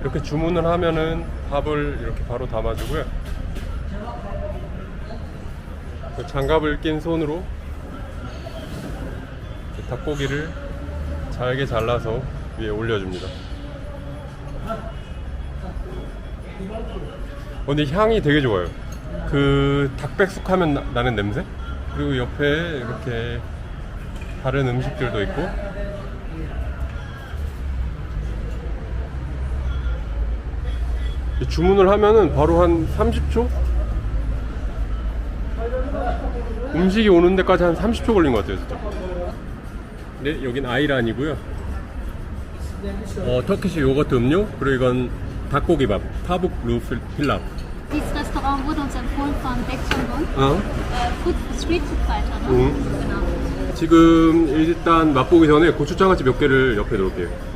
이렇게 주문을 하면은 밥을 이렇게 바로 담아주고요. 장갑을 낀 손으로 닭고기를 잘게 잘라서 위에 올려줍니다. 근데 향이 되게 좋아요. 그 닭백숙 하면 나는 냄새? 그리고 옆에 이렇게 다른 음식들도 있고, 주문을 하면은 바로 한 30초? 음식이 오는 데까지 한 30초 걸린 것 같아요, 진짜. 네, 여긴 아이란이고요. 터키시 요거트 음료, 그리고 이건 닭고기밥, 타북 루필 필랍. Dieses Restaurant wurde uns empfohlen von Bekçamon. Street Food Fighter, ne? Genau. 지금 일단 맛보기 전에 고추장아찌 몇 개를 옆에 놓을게요.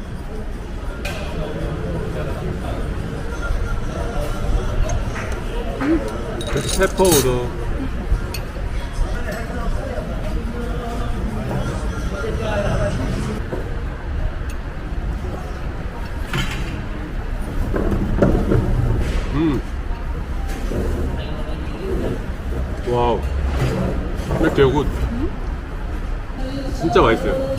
페퍼 오더. 와우. 이렇게 굿. 진짜 맛있어요.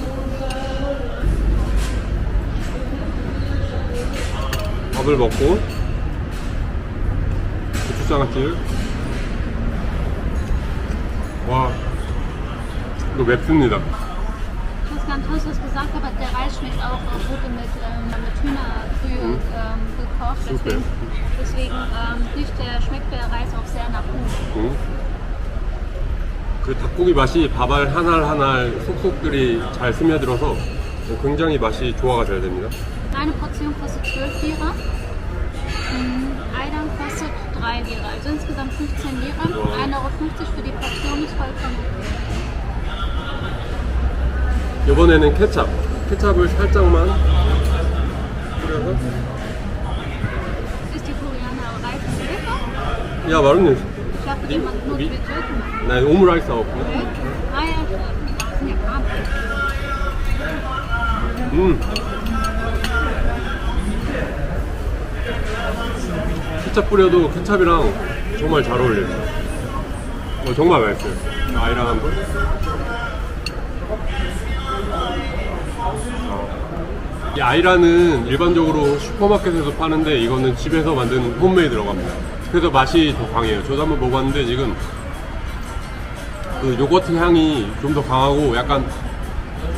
밥을 먹고 고추장아찌를. 와, 이거 맵습니다. Das ist ganz toll, was du gesagt hast, aber der Reis schmeckt auch gut mit Hühnerbrühe gekocht. Deswegen schmeckt der Reis auch sehr nach Huhn. 그 닭고기 맛이 밥알 하나하나 속속들이 잘 스며들어서 굉장히 맛이 조화가 잘 됩니다. Eine Portion kostet 12 Lira. Ayran kostet 3 Lira, also insgesamt 15 Lira. 1,50 Euro für die Portion ist vollkommen okay. 이번에는 케찹을 살짝만 뿌려서. Ist die Koriander-Reifen lecker? Ja, warum nicht? Ich dachte, die macht nur mit Türken. Nein, Omurice auch. Ah ja, das sind ja warm. 케찹 뿌려도 케찹이랑 정말 잘 어울려요. 정말 맛있어요. 아이랑 한번. 이 아이란은 일반적으로 슈퍼마켓에서 파는데 이거는 집에서 만든 홈메이드라고 합니다. 그래서 맛이 더 강해요. 저도 한번 먹어봤는데 지금 그 요거트 향이 좀 더 강하고 약간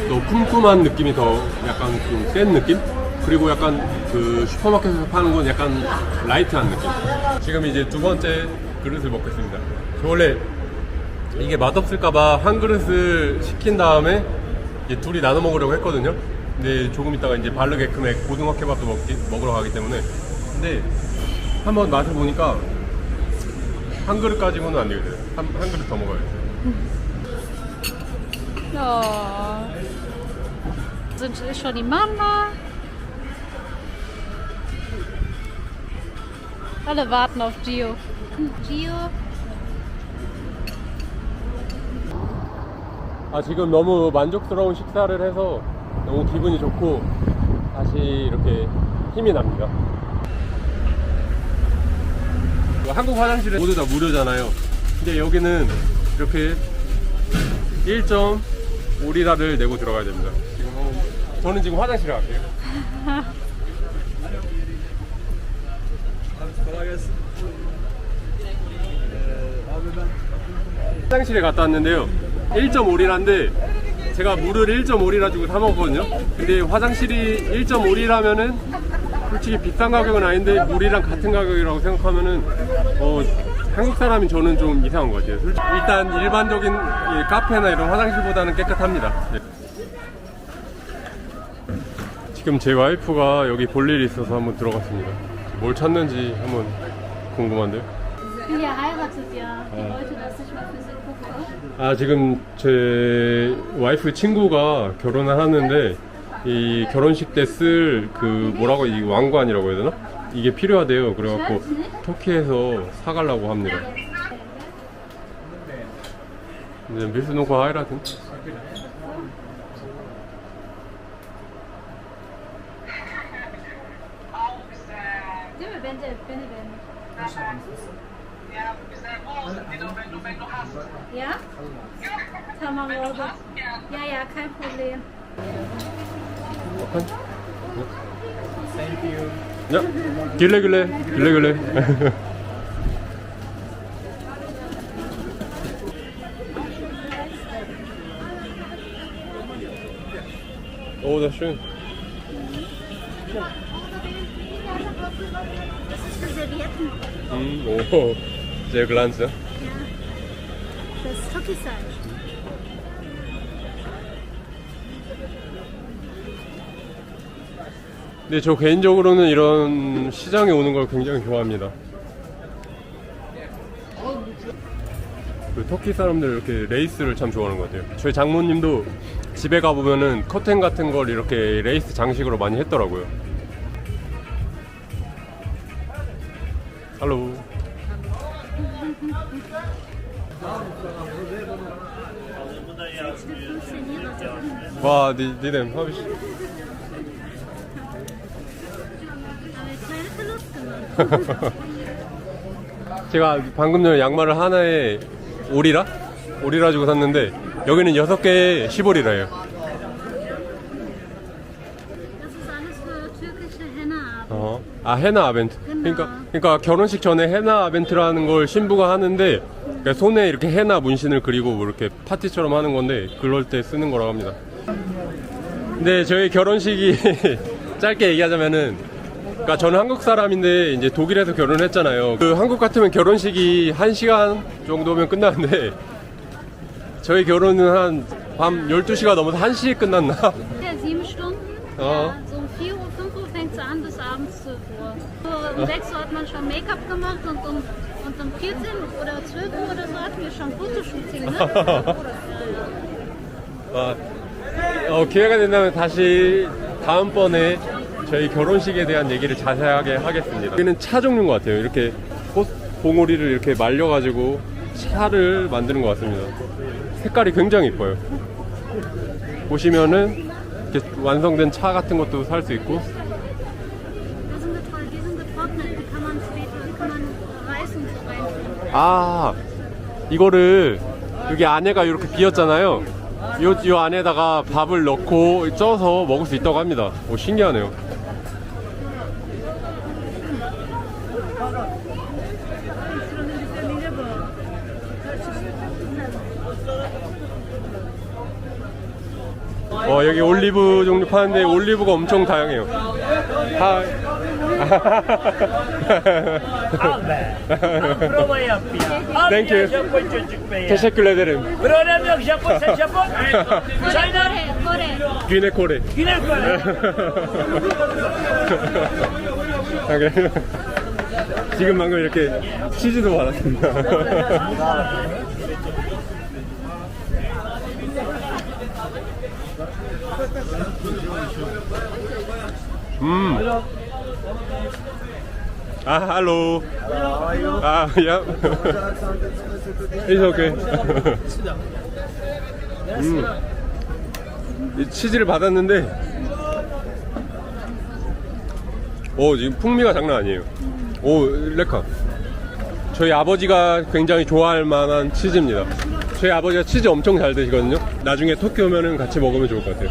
더 쿰쿰한 느낌이 더 약간 좀 센 느낌? 그리고 약간 그 슈퍼마켓에서 파는 건 약간 라이트한 느낌. 지금 이제 두 번째 그릇을 먹겠습니다. 저 원래 이게 맛없을까봐 한 그릇을 시킨 다음에 이제 둘이 나눠 먹으려고 했거든요. 근데 조금 있다가 이제 발르게크맥 고등어 케밥도 먹으러 가기 때문에. 근데 한번 맛을 보니까 한 그릇 가지고는 안 되겠어요. 한 그릇 더 먹어야죠. Ja. Ist schon die Mama. Alle warten auf Gio. Gio. 지금 너무 만족스러운 식사를 해서 너무 기분이 좋고 다시 이렇게 힘이 납니다. 한국 화장실은 모두 다 무료잖아요. 근데 여기는 이렇게 1.5리라를 내고 들어가야 됩니다. 저는 지금 화장실에 갈게요. 화장실에 갔다 왔는데요. 1.5리라인데 제가 물을 1.5리라 주고 사 먹었거든요. 근데 화장실이 1.5리라면은 솔직히 비싼 가격은 아닌데 물이랑 같은 가격이라고 생각하면은 한국 사람인 저는 좀 이상한 것 같아요. 일단 일반적인 카페나 이런 화장실보다는 깨끗합니다. 네. 지금 제 와이프가 여기 볼 일이 있어서 한번 들어갔습니다. 뭘 찾는지 한번 궁금한데요. Julia heiratet ja. Die wollte, dass ich mal für sie gucke. 아, 지금 제 와이프 친구가 결혼을 하는데 이 결혼식 때 쓸 그 뭐라고 이 왕관이라고 해야 되나? 이게 필요하대요. 그래갖고 터키에서 사가려고 합니다. 네, 밀수 놓고 하이라든. Değil mi? Bence beni beğenmiş. Ja? Tamam oldu. Ja, ja, kein Problem. 야, 길래. Oh, das ist schön. Das ist für Servietten. Oh, sehr glanz, ja. Ja. Das ist Toki-Style. 근데 저 개인적으로는 이런 시장에 오는 걸 굉장히 좋아합니다. 그 터키 사람들 이렇게 레이스를 참 좋아하는 것 같아요. 저희 장모님도 집에 가보면은 커튼 같은 걸 이렇게 레이스 장식으로 많이 했더라고요. 할로. 와, 니네 하비시. 제가 방금 전에 양말을 하나에 5리라 주고 샀는데 여기는 6개에 15리라예요. Das ist alles für türkische Henna. 아, 헤나 아벤트. 그러니까 결혼식 전에 헤나 아벤트라는 걸 신부가 하는데 그러니까 손에 이렇게 헤나 문신을 그리고 뭐 이렇게 파티처럼 하는 건데 그럴 때 쓰는 거라고 합니다. 근데 저희 결혼식이 짧게 얘기하자면은 그러니까 저는 한국 사람인데 이제 독일에서 결혼했잖아요. 그 한국 같으면 결혼식이 1시간 정도면 끝나는데 저희 결혼은 한 밤 12시가 넘어서 1시에 끝났나? Ja, 7 Stunden. Ja. Ja, so um 4 Uhr, 5 Uhr fängt es an bis abends 12 Uhr. So um 6 Uhr hat man schon Make-up gemacht und um 14 oder 12 Uhr oder so hatten wir schon Fotoshooting, ne? 기회가 된다면 다시 다음번에 저희 결혼식에 대한 얘기를 자세하게 하겠습니다. 여기는 차 종류인 것 같아요. 이렇게 봉오리를 이렇게 말려가지고 차를 만드는 것 같습니다. 색깔이 굉장히 이뻐요. 보시면은 이렇게 완성된 차 같은 것도 살 수 있고. Die sind getrocknet, die kann man später Reis und so reintun. 아, 이거를 여기 안에가 이렇게 비었잖아요. 요 안에다가 밥을 넣고 쪄서 먹을 수 있다고 합니다. 오, 신기하네요. 여기 올리브 종류 파는데 올리브가 엄청 다양해요. Prova yapıyor. Thank you. Japon çocuk be ya. teşekkür ederim. Problem yok Japon, sen Japon. Çaylar. Kore. Güney Kore. Güney Kore. 지금 방금 이렇게 치즈도 받았습니다. hallo. Ja. It's okay. 이 치즈를 받았는데, 지금 풍미가 장난 아니에요. 레카. 저희 아버지가 굉장히 좋아할 만한 치즈입니다. 저희 아버지가 치즈 엄청 잘 드시거든요. 나중에 터키 오면은 같이 먹으면 좋을 것 같아요.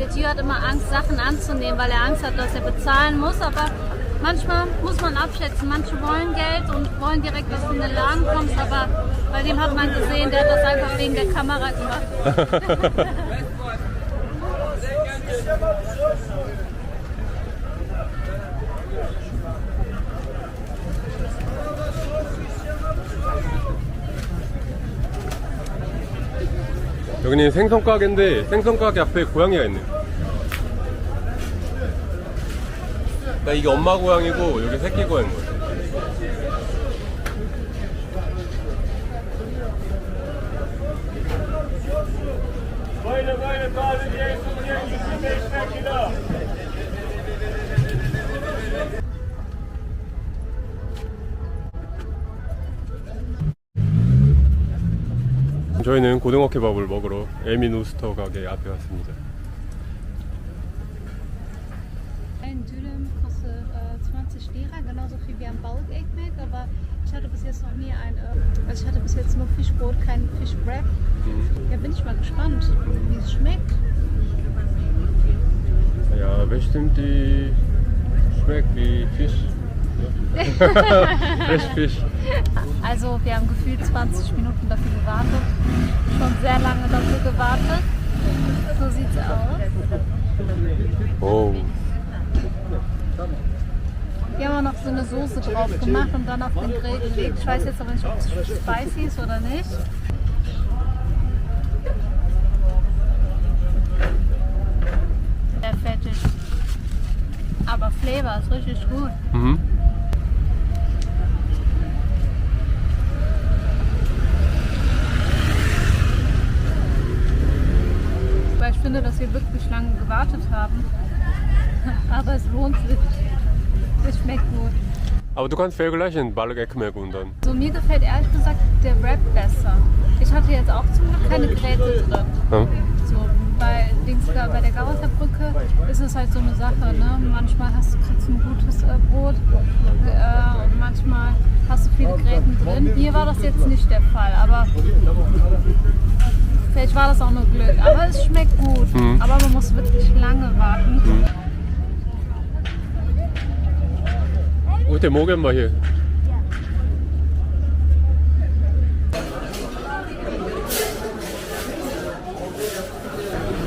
Der Gio hat immer Angst, Sachen anzunehmen, weil er Angst hat, dass er bezahlen muss. Aber manchmal muss man abschätzen. Manche wollen Geld und wollen direkt, dass du in den Laden kommst. Aber bei dem hat man gesehen, der hat das einfach wegen der Kamera gemacht. 여기는 생선 가게인데 생선 가게 앞에 고양이가 있네. 그러니까 이게 엄마 고양이고 여기 새끼 고양인 거예요. Böyle taze diyorsun diye 125 kilo. 저희는 고등어 케밥을 먹으러 에민 우스터 가게 앞에 왔습니다. Ein Dürüm kostet 20 Lira, genauso viel wie ein Bulk Egg Mac, aber ich hatte bis jetzt noch nie also ich hatte bis jetzt nur Fischbrot, kein Fischwrap. Ja, bin ich mal gespannt, wie es schmeckt. Ja, bestimmt die schmeckt wie Fisch. Fresh Fish. Also wir haben gefühlt 20 Minuten dafür gewartet, schon sehr lange dafür gewartet. So sieht's aus. Oh. Wir haben auch noch so eine Soße drauf gemacht und dann auf den Grill gelegt. Ich weiß jetzt aber nicht, ob es spicy ist oder nicht. Sehr fettig. Aber Flavor ist richtig gut. Mhm. Weil ich finde, dass wir wirklich lange gewartet haben. Aber es lohnt sich. Es schmeckt gut. Aber du kannst vergleichen, Bulk Egg Mac und dann. So, mir gefällt ehrlich gesagt der Wrap besser. Ich hatte jetzt auch zum Glück keine Gräte drin. Ja. So, bei der Gaußer Brücke ist es halt so eine Sache, ne? Manchmal kriegst du ein gutes Brot und manchmal hast du viele Gräten drin. Hier war das jetzt nicht der Fall, aber vielleicht war das auch nur Glück. Aber es schmeckt gut, aber man muss wirklich lange warten. Gute Morgen mal hier.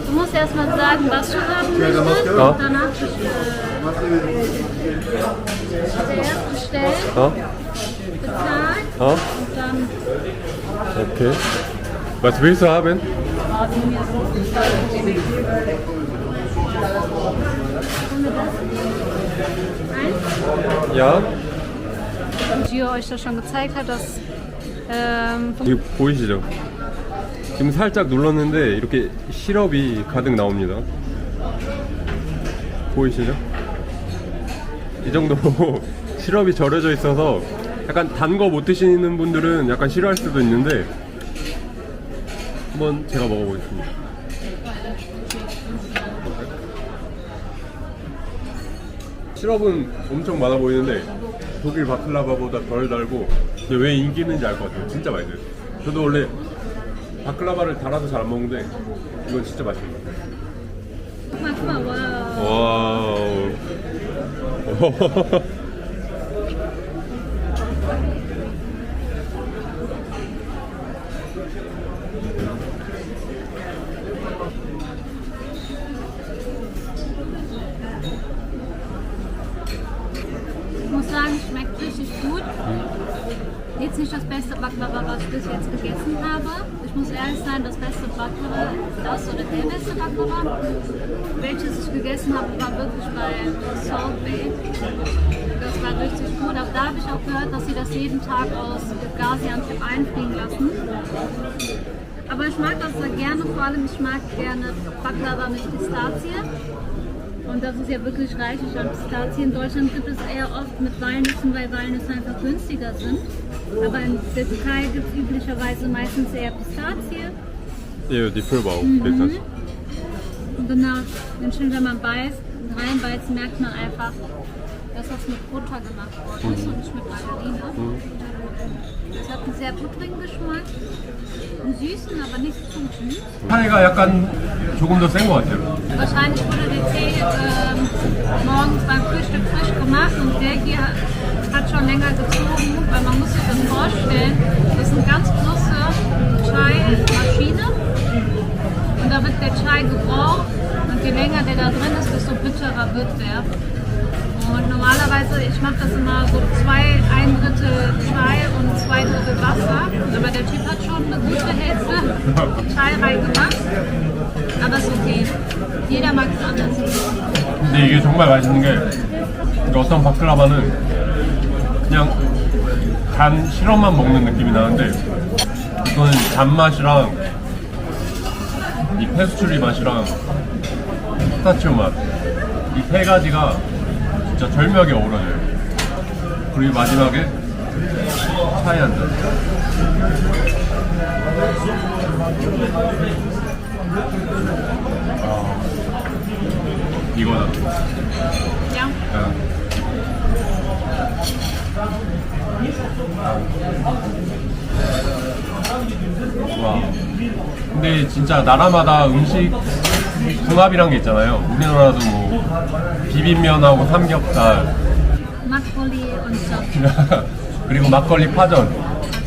Du musst erstmal sagen, was du haben möchtest Ja. und danach bestellen. Zuerst bestellen, Ja? bezahlen Ja? und dann Okay. Was willst du haben? warten wir so. Eins? Ja? Gio euch das schon gezeigt hat, dass 이거 보이시죠? 지금 살짝 눌렀는데 이렇게 시럽이 가득 나옵니다. 보이시죠? 이 정도로 시럽이 절여져 있어서 약간 단 거 못 드시는 분들은 약간 싫어할 수도 있는데 한번 제가 먹어보겠습니다. 시럽은 엄청 많아 보이는데 독일 바클라바보다 덜 달고 근데 왜 인기 있는지 알 것 같아요. 진짜 맛있어요. 저도 원래 바클라바를 달아서 잘 안 먹는데 이건 진짜 맛있는 것 같아요. Guck mal, wow. 와우. Ich muss sagen, schmeckt richtig gut. Jetzt nicht das beste Baklava, was ich bis jetzt gegessen habe. Ich muss ehrlich sein, das beste Baklava, das oder der beste Baklava, welches ich gegessen habe, war wirklich bei Salt Bay. Das war richtig gut. Aber da habe ich auch gehört, dass sie das jeden Tag aus Gaziantep einfliegen lassen. Aber ich mag das sehr gerne, vor allem ich mag gerne Baklava mit Pistazie. Und das ist ja wirklich reichlich an Pistazien. In Deutschland gibt es eher oft mit Walnüssen, weil Walnüsse einfach günstiger sind. Aber in der Türkei gibt es üblicherweise meistens eher Pistazie. 예, die Füllbau. Mhm. Und genau, wenn man beißt und reinbeißt, merkt man einfach, dass das mit Butter gemacht worden ist und nicht mit Margarine. Es hat einen sehr butterigen Geschmack, einen süßen, aber nicht zu süß. 카레가 약간 조금 더 센 것 같아요. Wahrscheinlich wurde der Tee morgens beim Frühstück frisch gemacht und der hier hat schon länger gezogen, weil man muss sich das vorstellen, das ist eine ganz große Chai-Maschine und da wird der Chai gebraucht und je länger der da drin ist, desto bitterer wird der. Und normalerweise, ich mache das immer so ein Drittel Chai und 2 Drittel Wasser, aber der Typ hat schon eine gute Hälfte Chai reingemacht. Aber ist okay. Jeder mag es anders. 근데 이게 정말 맛있는 게 근데 어떤 바클라바는 그냥 단 시럽만 먹는 느낌이 나는데 이거는 단맛이랑 이 페스츄리 맛이랑 피스타치오 맛 이 세 가지가 진짜 절묘하게 어우러져요. 그리고 마지막에 차이 한 잔. 이거다. Ja. 와. 근데 진짜 나라마다 음식 궁합이란 게 있잖아요. 우리나라도 뭐 비빔면하고 삼겹살 Makgeolli und so. 그리고 막걸리 파전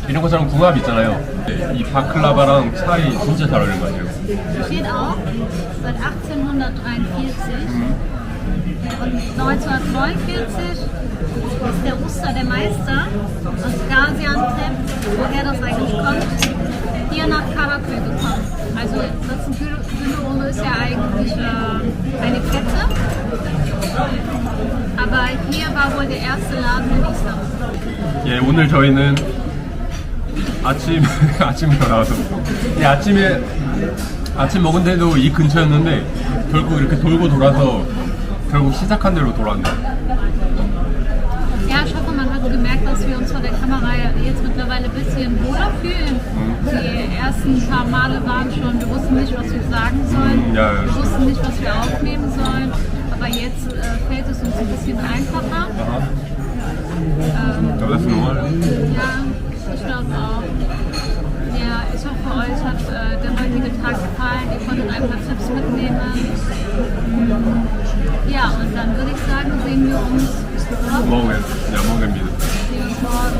이런 것처럼 궁합이 있잖아요. 이 바클라바랑 차이 진짜 잘 어울리는 것 같아요. Steht auch seit 1843 und 1949 ist der Oster der Meister aus Gaziantep, woher das eigentlich kommt, hier nach Karakül gekommen. Also das Gülle ist ja eigentlich eine Kette, aber hier war wohl der erste Laden in Islam. 예, 오늘 저희는 아침부터 나와서 아침 먹은 데도 이 근처였는데 결국 이렇게 돌고 돌아서 결국 시작한 데로 돌아왔네요. Ja, ich hoffe, man hat gemerkt, dass wir uns vor der Kamera jetzt mittlerweile ein bisschen wohler fühlen. Die ersten paar Male waren schon, wir wussten nicht, was wir sagen sollen, Ja, ja. wir wussten nicht, was wir aufnehmen sollen, aber jetzt fällt es uns ein bisschen einfacher. Aber das ist normal. Ja, ich glaube auch. Ja, ich hoffe, euch hat der heutige Tag gefallen, ihr konntet ein paar Tipps mitnehmen. Ja, und dann würde ich sagen, sehen wir uns morgen. 먹으면, 야, 먹습니다. Sehen wir uns morgen.